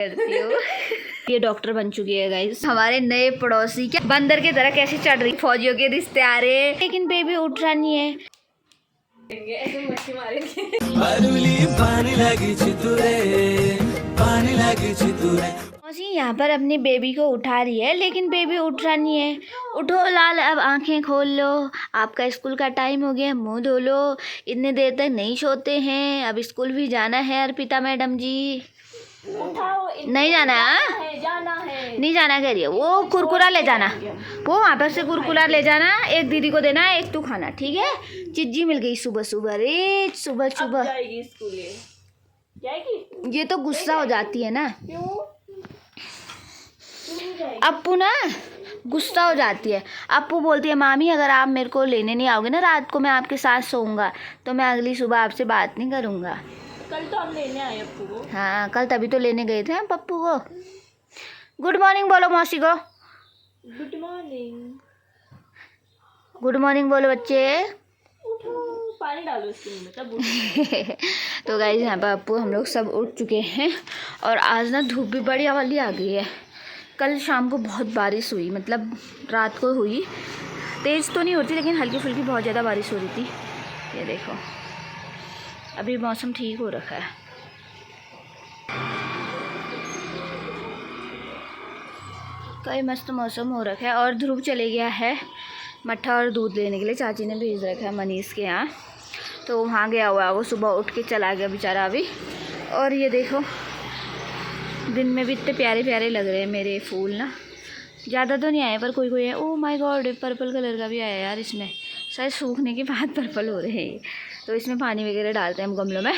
करती हूँ। ये डॉक्टर बन चुकी है गाइस। हमारे नए पड़ोसी क्या बंदर की तरह कैसे चढ़ रही, फौजियों के रिश्ते आ रहे हैं, लेकिन बेबी उठ रहा नहीं है। ऐसे मस्ती मारेंगे। मौसी यहाँ पर अपनी बेबी को उठा रही है, लेकिन बेबी उठ रहा नहीं है। उठो लाल, अब आंखें खोल लो, आपका स्कूल का टाइम हो गया, मुंह धो लो। इतने देर तक नहीं सोते हैं, अब स्कूल भी जाना है अर्पिता मैडम जी। उठाओ, नहीं जाना जाना है। नहीं जाना कह रही है। वो कुरकुरा ले जाना, वो वहाँ पर से कुरकुरा ले जाना, एक दीदी को देना, एक तू खाना, ठीक है। चिज्जी मिल गई सुबह सुबह रे, सुबह सुबह जाएगी स्कूल, जाएगी। ये तो गुस्सा हो जाती है ना, क्यों अप्पू ना गुस्सा हो जाती है। अप्पू बोलती है मामी अगर आप मेरे को लेने नहीं आओगे ना रात को, मैं आपके साथ सोऊंगा, तो मैं अगली सुबह आपसे बात नहीं करूँगा। कल तो हम लेने आए अप्पू को। हाँ कल तभी तो लेने गए थे हम पप्पू को। गुड मॉर्निंग बोलो मौसी को। Good morning. गुड मॉर्निंग बोलो बच्चे। उठो, पानी डालो उसके मुंह में तब उठो। तो गाइस यहाँ पर अप्पू हम लोग सब उठ चुके हैं, और आज ना धूप भी बढ़िया वाली आ गई है। कल शाम को बहुत बारिश हुई, मतलब रात को हुई, तेज़ तो नहीं होती लेकिन हल्की फुल्की बहुत ज़्यादा बारिश हो रही थी। ये देखो अभी मौसम ठीक हो रखा है। कई मस्त मौसम हो रखा है, और ध्रुव चले गया है मट्ठा और दूध लेने के लिए, चाची ने भेज रखा है मनीष के यहाँ, तो वहाँ गया हुआ है वो, सुबह उठ के चला गया बेचारा अभी। और ये देखो दिन में भी इतने प्यारे प्यारे लग रहे हैं मेरे फूल ना, ज़्यादा तो नहीं आए पर कोई कोई है। Oh my God, purple colour का भी आया यार इसमें, शायद सूखने के बाद पर्पल हो रहे हैं। तो इसमें पानी वगैरह डालते हैं हम गमलों में,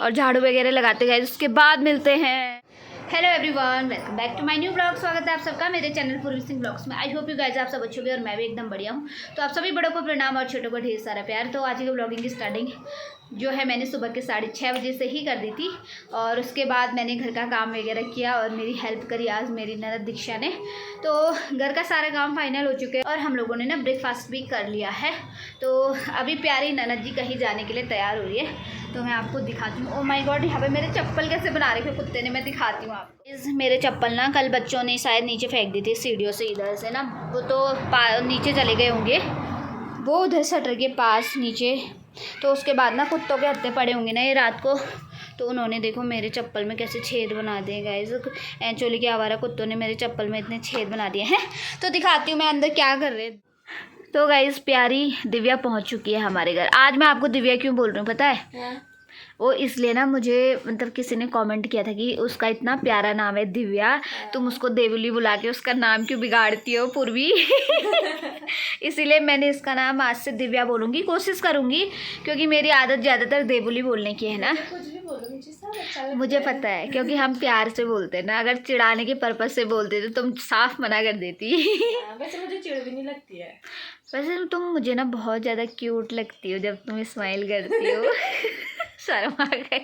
और झाड़ू वगैरह लगाते गए, उसके बाद मिलते हैं। Hello everyone, welcome back to my new blog. स्वागत है आप सबका मेरे चैनल पूर्वी सिंह ब्लॉग्स में। आई होप यू गाइस आप सब अच्छे होंगे, और मैं भी एकदम बढ़िया हूँ। तो आप सभी बड़ों को प्रणाम और छोटों को ढेर सारा प्यार। तो आज की ब्लॉगिंग की स्टार्टिंग जो है मैंने सुबह के 6:30 बजे से ही कर दी थी, और उसके बाद मैंने घर का काम वगैरह किया, और मेरी हेल्प करी आज मेरी ननद दीक्षा ने। तो घर का सारा काम फाइनल हो चुके हैं, और हम लोगों ने ना ब्रेकफास्ट भी कर लिया है। तो अभी प्यारी ननद जी कहीं जाने के लिए तैयार हो रही है, तो मैं आपको दिखाती हूँ। ओह माय गॉड, यहाँ पे मेरे चप्पल कैसे बना रखे कुत्ते ने, मैं दिखाती हूँ आपको। मेरे चप्पल ना कल बच्चों ने शायद नीचे फेंक दी थी सीढ़ियों से, इधर से ना, वो तो नीचे चले गए होंगे, वो उधर शटर के पास नीचे। तो उसके बाद ना कुत्तों के हत्थे पड़े होंगे ना ये रात को, तो उन्होंने देखो मेरे चप्पल में कैसे छेद बना दिए गाइस। एंचोली के आवारा कुत्तों ने मेरे चप्पल में इतने छेद बना दिए हैं। तो दिखाती हूँ मैं अंदर क्या कर रहे। तो गाइस प्यारी दिव्या पहुँच चुकी है हमारे घर। आज मैं आपको दिव्या क्यों बोल रही हूँ पता है? वो इसलिए ना, मुझे मतलब किसी ने कमेंट किया था कि उसका इतना प्यारा नाम है दिव्या, तुम उसको देवुली बुला के उसका नाम क्यों बिगाड़ती हो पूर्वी। इसीलिए मैंने इसका नाम आज से दिव्या बोलूँगी, कोशिश करूँगी, क्योंकि मेरी आदत ज़्यादातर देवुली बोलने की है ना। कुछ भी बोलो, मुझे सब अच्छा लगता मुझे पता है, क्योंकि हम प्यार से बोलते हैं ना, अगर चिढ़ाने के पर्पज़ से बोलते तो तुम साफ मना कर देती। है। वैसे मुझे चिढ़ भी नहीं लगती है। वैसे तुम मुझे ना बहुत ज़्यादा क्यूट लगती हो जब तुम स्माइल करती हो। शर्म आ गई।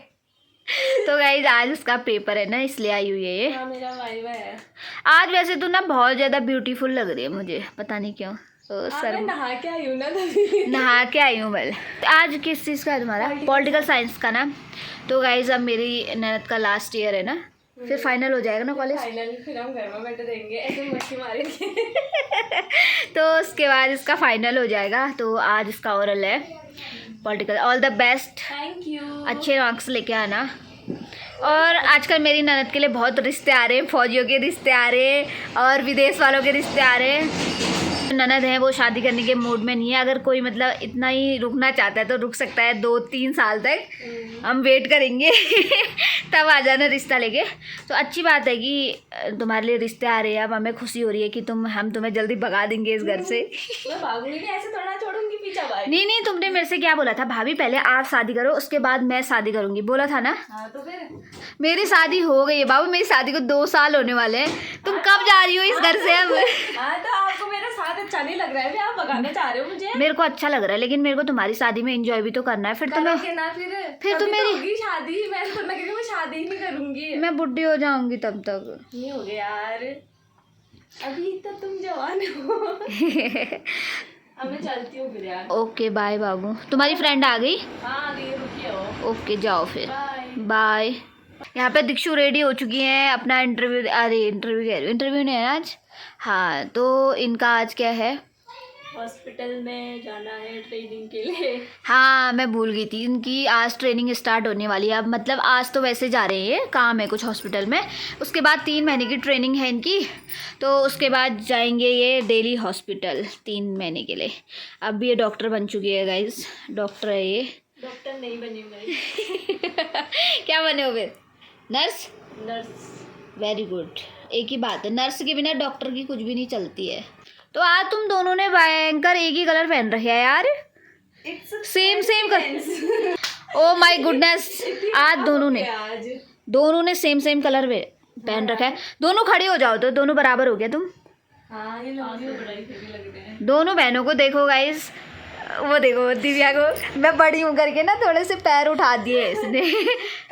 तो गाइज आज उसका पेपर है ना, इसलिए आई हुई है ये। हाँ, मेरा वाइवा है आज वैसे तो ना बहुत ज़्यादा ब्यूटीफुल लग रही है मुझे, पता नहीं क्यों। तो मैं नहा के आई हूँ ना तभी। नहा के आई हूँ मैं। आज किस चीज़ का है तुम्हारा? पॉलिटिकल साइंस का ना। तो गाइज अब मेरी ननद का लास्ट ईयर है ना, फिर फाइनल हो जाएगा ना कॉलेज। फाइनल फिर हम घर में बैठे रहेंगे, ऐसे मस्ती मारेंगे। तो उसके बाद इसका फाइनल हो जाएगा, तो आज इसका ओरल है political. All the best, thank you. अच्छे मार्क्स लेके आना। और आजकल मेरी ननद के लिए बहुत रिश्ते आ रहे हैं, फौजियों के रिश्ते आ रहे हैं, और विदेश वालों के रिश्ते आ रहे हैं। ननद है वो शादी करने के मूड में नहीं है, अगर कोई मतलब इतना ही रुकना चाहता है तो रुक सकता है 2-3 साल तक, हम वेट करेंगे। तब आ जाना रिश्ता लेके। तो अच्छी बात है कि तुम्हारे लिए रिश्ते आ रहे हैं। अब हमें खुशी हो रही है कि हम तुम्हें जल्दी भगा देंगे इस घर से। मैं भागूंगी नहीं, ऐसे थोड़ा छोड़ूंगी पीछा भाई। नहीं, तुमने मेरे से क्या बोला था? भाभी पहले आप शादी करो, उसके बाद मैं शादी करूंगी, बोला था ना। हाँ तो फिर मेरी शादी हो गई है बाबू, मेरी शादी को 2 साल होने वाले हैं। तुम कब जा रही हो इस घर से अब? हाँ तो आपको मेरा साथ अच्छा नहीं लग रहा है, आप भगाना चाह रहे हो मुझे? मेरे को अच्छा लग रहा है, लेकिन मेरे को तुम्हारी शादी में एंजॉय भी तो करना है। फिर तो मैं ना फिर तो मेरी होगी शादी। मैं तो लगे मैं शादी ही नहीं करूंगी, मैं बुढ़ी हो जाऊंगी तब तक। नहीं हो गया यार, अभी तो तुम जवान हो। अब मैं चलती हूँ फिर यार। ओके बाय बाबू। तुम्हारी फ्रेंड आ गई? हाँ आ गई, रुकी हो। ओके जाओ फिर, बाय। बाय। यहाँ पे दीक्षु रेडी हो चुकी हैं अपना इंटरव्यू, अरे इंटरव्यू नहीं है आज। हाँ तो इनका आज क्या है, हॉस्पिटल में जाना है ट्रेनिंग के लिए। हाँ मैं भूल गई थी, इनकी आज ट्रेनिंग स्टार्ट होने वाली है। अब मतलब आज तो वैसे जा रहे हैं, काम है कुछ हॉस्पिटल में, उसके बाद 3 महीने की ट्रेनिंग है इनकी, तो उसके बाद जाएंगे ये डेली हॉस्पिटल 3 महीने के लिए। अब ये डॉक्टर बन चुकी है गाइस, डॉक्टर है ये। डॉक्टर नहीं बनी मैं। क्या बने हो फिर? नर्स। नर्स। वेरी गुड, एक ही बात है, नर्स के बिना डॉक्टर की कुछ भी नहीं चलती है। तो आज तुम दोनों ने भयंकर एक ही कलर पहन रखे है यार, same colour. Oh my goodness, आज दोनों ने सेम कलर पहन रखा है। दोनों खड़े हो जाओ तो दोनों बराबर हो गया तुम। हाँ ये लगते हैं। दोनों बहनों को देखो गाइस, वो देखो दिव्या को, मैं बड़ी हूँ करके ना थोड़े से पैर उठा दिए इसने।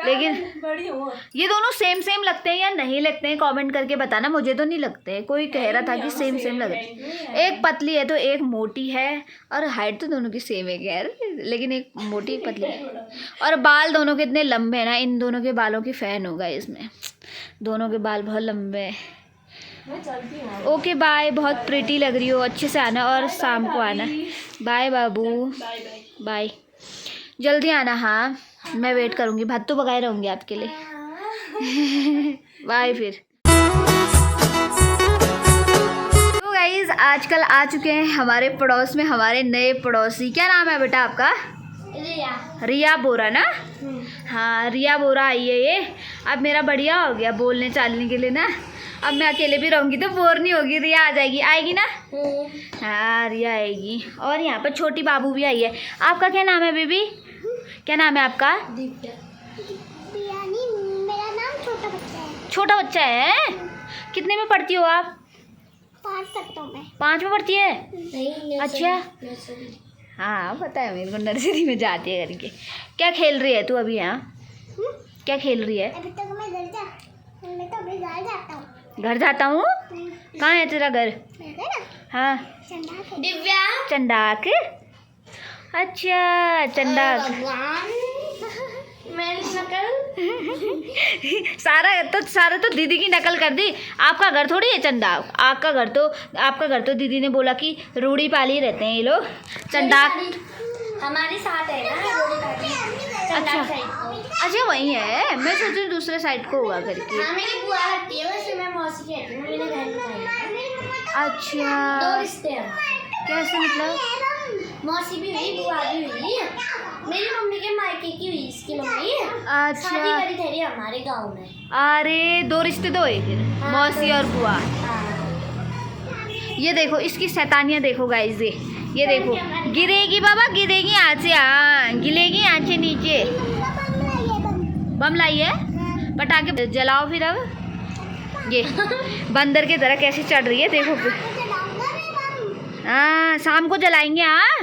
लेकिन बड़ी हूँ। ये दोनों सेम लगते हैं या नहीं लगते हैं, कमेंट करके बताना। मुझे तो नहीं लगते, कोई कह रहा था कि सेम लगते हैं। एक पतली है तो एक मोटी है, और हाइट तो दोनों की सेम है यार, लेकिन एक मोटी एक पतली है। और बाल दोनों के इतने लंबे हैं ना, इन दोनों के बालों की फैन होगा इसमें, दोनों के बाल बहुत लंबे हैं। ओके बाय, बहुत प्रिटी लग रही हो, अच्छे से आना और शाम को आना। बाय बाबू, बाय, जल्दी आना। हाँ मैं वेट करूँगी, भात तो पकाए रहूँगी आपके लिए। बाय फिर। तो गाइज आजकल आ चुके हैं हमारे पड़ोस में हमारे नए पड़ोसी। क्या नाम है बेटा आपका? रिया बोरा ना। हाँ रिया बोरा आई है ये। अब मेरा बढ़िया हो गया बोलने चालने के लिए ना, अब मैं अकेले भी रहूँगी तो बोर नहीं होगी, रिया आ जाएगी, आएगी ना? हाँ रिया आएगी। और यहाँ पर छोटी बाबू भी आई है। आपका क्या नाम है बेबी? क्या नाम है आपका? मेरा नाम छोटा बच्चा है। छोटा बच्चा है? कितने में पढ़ती हो आप? 5 तक तो मैं। 5 में पढ़ती है? नहीं। अच्छा हाँ पता है मेरे को, नर्सरी में जाती है करके। क्या खेल रही है तू अभी यहाँ? क्या खेल रही है? अभी तक मैं घर जाता हूँ। घर जाता हूँ? कहाँ है तेरा घर? हाँ दिव्या चंडाक। अच्छा चंडाक। मेरी नकल सारा तो दीदी की नकल कर दी। आपका घर थोड़ी है चंडाक, आपका घर तो दीदी ने बोला कि रूढ़ी पाली रहते हैं ये लोग। चंडाक हमारे साथ है ना। अच्छा वही है, मैं सोच रही दूसरे साइड को होगा करके। हाँ मेरी बुआ लगती है, वैसे मैं मौसी कहती हूँ, मेरी बहन है। अच्छा 2 रिश्ते हैं। कैसे मतलब? मौसी भी हुई, बुआ भी हुई, मेरी मम्मी के मायके की हुई इसकी मम्मी। अच्छा शादी करी थी हमारे गांव में। अरे 2 रिश्ते तो हुए फिर, मौसी और बुआ। ये देखो इसकी शैतानियाँ देखो गाइस, ये देखो गिरेगी बाबा, गिरेगी यहाँ से, हाँ गिरेगी यहाँ से नीचे। बम लाई है, पटाखे जलाओ फिर। अब ये बंदर की तरह कैसे चढ़ रही है देखो। हाँ शाम को जलाएंगे, हाँ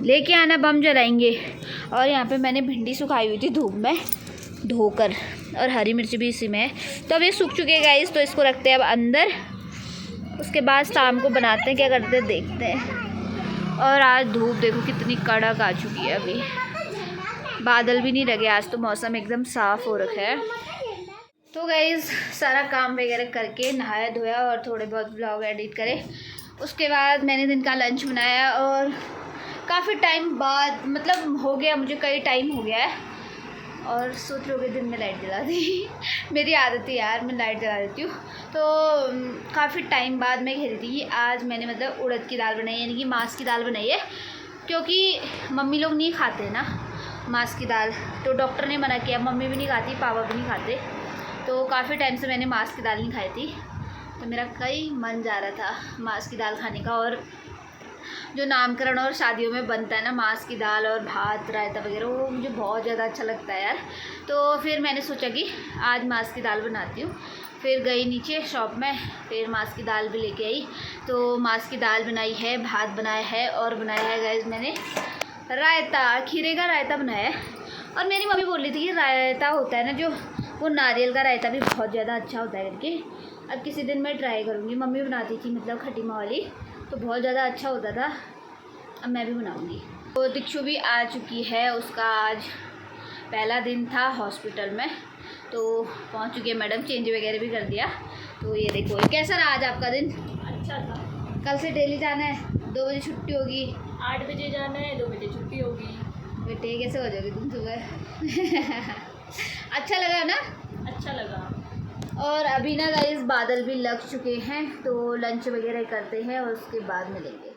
लेके आना, बम जलाएंगे। और यहाँ पे मैंने भिंडी सुखाई हुई थी धूप में धोकर, और हरी मिर्च भी इसी में है। तो अब ये सूख चुके गाइस, तो इसको रखते हैं अब अंदर, उसके बाद शाम को बनाते हैं, क्या करते हैं देखते हैं। और आज धूप देखो कितनी कड़क आ चुकी है, अभी बादल भी नहीं लगे, आज तो मौसम एकदम साफ़ हो रखा है। तो गाइस सारा काम वगैरह करके नहाया धोया और थोड़े बहुत ब्लॉग एडिट करे, उसके बाद मैंने दिन का लंच बनाया। और काफ़ी टाइम बाद, मतलब हो गया मुझे, कई टाइम हो गया है। और सोच लोगे दिन में लाइट जला दी। मेरी आदत है यार, मैं लाइट जला देती हूँ। तो काफ़ी टाइम बाद मैं कह रही थी कि आज मैंने मतलब उड़द की दाल बनाई, यानी कि मांस की दाल बनाई है, क्योंकि मम्मी लोग नहीं खाते ना मांस की दाल, तो डॉक्टर ने मना किया, मम्मी भी नहीं खाती, पापा भी नहीं खाते। तो काफ़ी टाइम से मैंने मांस की दाल नहीं खाई थी, तो मेरा कई मन जा रहा था मांस की दाल खाने का। और जो नामकरण और शादियों में बनता है ना मांस की दाल और भात रायता वगैरह, वो मुझे बहुत ज़्यादा अच्छा लगता है यार। तो फिर मैंने सोचा कि आज मांस की दाल बनाती हूँ। फिर गई नीचे शॉप में, फिर मांस की दाल भी लेके आई। तो मांस की दाल बनाई है, भात बनाया है, और बनाया है गाइस मैंने रायता, खीरे का रायता बनाया है। और मेरी मम्मी बोल रही थी कि रायता होता है ना जो, वो नारियल का रायता भी बहुत ज़्यादा अच्छा होता है करके। अब किसी दिन मैं ट्राई करूँगी, मम्मी बनाती थी मतलब खटीमा वाली, तो बहुत ज़्यादा अच्छा होता था, अब मैं भी बनाऊँगी। तो दीक्षु भी आ चुकी है, उसका आज पहला दिन था हॉस्पिटल में। तो पहुंच चुकी है मैडम, चेंज वगैरह भी कर दिया। तो ये देखो, कैसा रहा आज आपका दिन? अच्छा था। कल से डेली जाना है, 2 बजे छुट्टी होगी। 8 बजे जाना है, 2 बजे छुट्टी होगी। बेटे कैसे हो जाओगे तुम सुबह? अच्छा लगा ना? अच्छा लगा। और अभी ना गाइस बादल भी लग चुके हैं, तो लंच वगैरह करते हैं और उसके बाद मिलेंगे।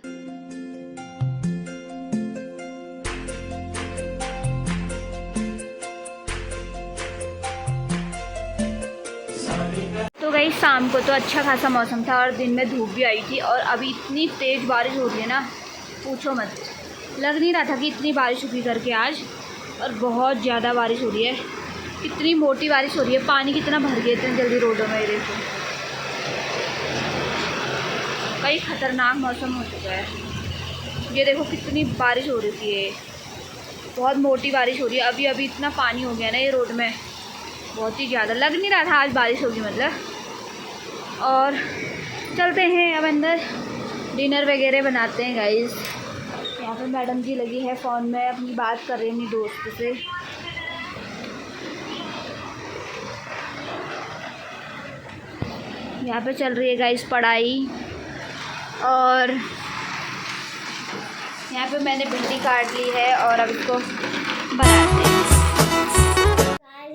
तो गाइस शाम को तो अच्छा खासा मौसम था और दिन में धूप भी आई थी, और अभी इतनी तेज़ बारिश हो रही है ना, पूछो मत। लग नहीं रहा था कि इतनी बारिश होगी करके आज, और बहुत ज़्यादा बारिश हो रही है। कितनी मोटी बारिश हो रही है, पानी कितना भर गया इतनी जल्दी रोडों में। ये देखो, कई खतरनाक मौसम हो चुका है। ये देखो कितनी बारिश हो रही है, बहुत मोटी बारिश हो रही है। अभी अभी इतना पानी हो गया ना ये रोड में, बहुत ही ज़्यादा। लग नहीं रहा था आज बारिश होगी मतलब। और चलते हैं अब अंदर, डिनर वगैरह बनाते हैं गाइस। यहाँ पे मैडम जी लगी है फ़ोन में अपनी बात कर रही है अपनी दोस्त से। यहाँ पे चल रही है गाइस पढ़ाई। और यहाँ पे मैंने भिंडी काट ली है और अब इसको बनाते हैं।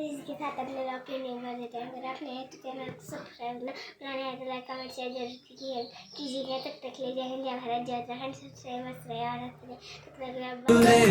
इसके साथ अपने ब्लॉग की न्यू कर देते हैं। अगर आपने तो चैनल को सब्सक्राइब करना, बनाने आए तो लाइक कमेंट शेयर जरूर कीजिएगा। तब तक ले जय हिंद, जय भारत, जय उत्तराखंड, सबसे मस्त रहे और हंसते रहे।